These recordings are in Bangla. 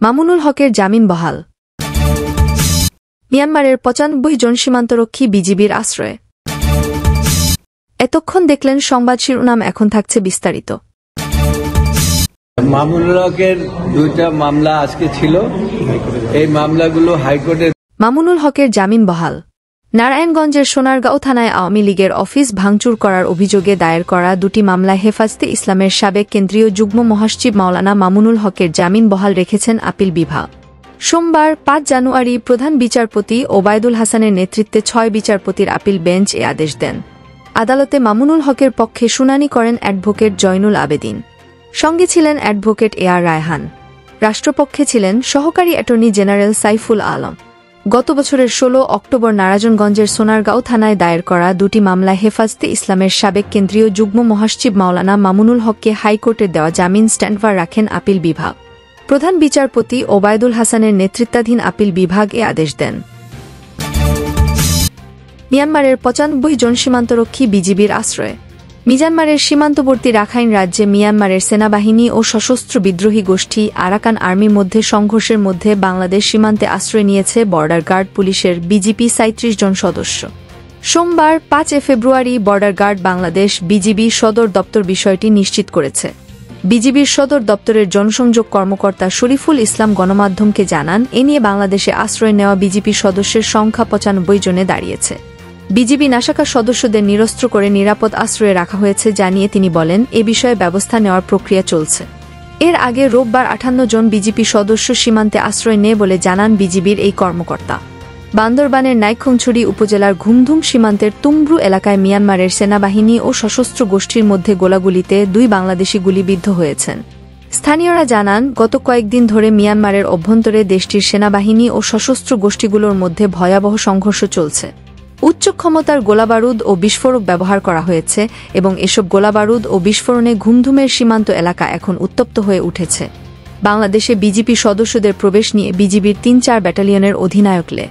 মামুনুল হকের জামিন বহাল। মিয়ানমারের ৯৫ জন সীমান্তরক্ষী বিজিবির আশ্রয়ে। এতক্ষণ দেখলেন সংবাদ শিরোনাম, এখন থাকছে বিস্তারিত। মামুনুল হকের ২টা মামলা আজকে ছিল, এই মামলাগুলো হাইকোর্টে। মামুনুল হকের জামিন বহাল। নারায়ণগঞ্জের সোনারগাঁও থানায় আওয়ামী লীগের অফিস ভাঙচুর করার অভিযোগে দায়ের করা ২টি মামলায় হেফাজতে ইসলামের সাবেক কেন্দ্রীয় যুগ্ম মহাসচিব মাওলানা মামুনুল হকের জামিন বহাল রেখেছেন আপিল বিভাগ। সোমবার ৫ জানুয়ারি প্রধান বিচারপতি ওবায়দুল হাসানের নেতৃত্বে ৬ বিচারপতির আপিল বেঞ্চ এ আদেশ দেন। আদালতে মামুনুল হকের পক্ষে শুনানি করেন অ্যাডভোকেট জয়নুল আবেদিন। সঙ্গে ছিলেন অ্যাডভোকেট এ.আর. রায়হান। রাষ্ট্রপক্ষে ছিলেন সহকারী অ্যাটর্নি জেনারেল সাইফুল আলম। গত বছরের ১৬ অক্টোবর নারায়ণগঞ্জের সোনারগাঁও থানায় দায়ের করা ২টি মামলায় হেফাজতে ইসলামের সাবেক কেন্দ্রীয় যুগ্ম মহাসচিব মাওলানা মামুনুল হককে হাইকোর্টের দেওয়া জামিন স্ট্যান্ডবার রাখেন আপিল বিভাগ। প্রধান বিচারপতি ওবায়দুল হাসানের নেতৃত্বাধীন আপিল বিভাগ এ আদেশ দেন। মিয়ানমারের ৯৫ জন সীমান্তরক্ষী বিজিবির আশ্রয়ে। মিয়ানমারের সীমান্তবর্তী রাখাইন রাজ্যে মিয়ানমারের সেনাবাহিনী ও সশস্ত্র বিদ্রোহী গোষ্ঠী আরাকান আর্মির মধ্যে সংঘর্ষের মধ্যে বাংলাদেশ সীমান্তে আশ্রয় নিয়েছে বর্ডার গার্ড পুলিশের বিজিপি ৩৭ জন সদস্য। সোমবার ৫ ফেব্রুয়ারি বর্ডার গার্ড বাংলাদেশ বিজিবি সদর দপ্তর বিষয়টি নিশ্চিত করেছে। বিজিবির সদর দপ্তরের জনসংযোগ কর্মকর্তা শরীফুল ইসলাম গণমাধ্যমকে জানান, এ নিয়ে বাংলাদেশে আশ্রয় নেওয়া বিজিপি সদস্যের সংখ্যা ৯৫ জনে দাঁড়িয়েছে। বিজিবি নাশাকা সদস্যদের নিরস্ত্র করে নিরাপদ আশ্রয়ে রাখা হয়েছে জানিয়ে তিনি বলেন, এ বিষয়ে ব্যবস্থা নেওয়ার প্রক্রিয়া চলছে। এর আগে রোববার ৫৮ জন বিজিপি সদস্য সীমান্তে আশ্রয় নেয় বলে জানান বিজিবির এই কর্মকর্তা। বান্দরবানের নাইক্ষ্যংছড়ি উপজেলার ঘুমধুম সীমান্তের তুমব্রু এলাকায় মিয়ানমারের সেনাবাহিনী ও সশস্ত্র গোষ্ঠীর মধ্যে গোলাগুলিতে ২ বাংলাদেশি গুলিবিদ্ধ হয়েছেন। স্থানীয়রা জানান, গত কয়েকদিন ধরে মিয়ানমারের অভ্যন্তরে দেশটির সেনাবাহিনী ও সশস্ত্র গোষ্ঠীগুলোর মধ্যে ভয়াবহ সংঘর্ষ চলছে। উচ্চ ক্ষমতার গোলাবারুদ ও বিস্ফোরক ব্যবহার করা হয়েছে এবং এসব গোলাবারুদ ও বিস্ফোরণে ঘুমধুমের সীমান্ত এলাকা এখন উত্তপ্ত হয়ে উঠেছে। বাংলাদেশে বিজিপি সদস্যদের প্রবেশ নিয়ে বিজিবির ৩-৪ ব্যাটালিয়নের অধিনায়ক লে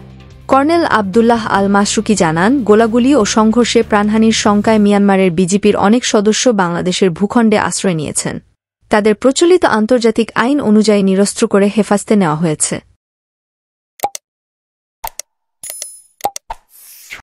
কর্নেল আবদুল্লাহ আল মাসরুকি জানান, গোলাগুলি ও সংঘর্ষে প্রাণহানির শঙ্কায় মিয়ানমারের বিজিপির অনেক সদস্য বাংলাদেশের ভূখণ্ডে আশ্রয় নিয়েছেন। তাদের প্রচলিত আন্তর্জাতিক আইন অনুযায়ী নিরস্ত্র করে হেফাজতে নেওয়া হয়েছে।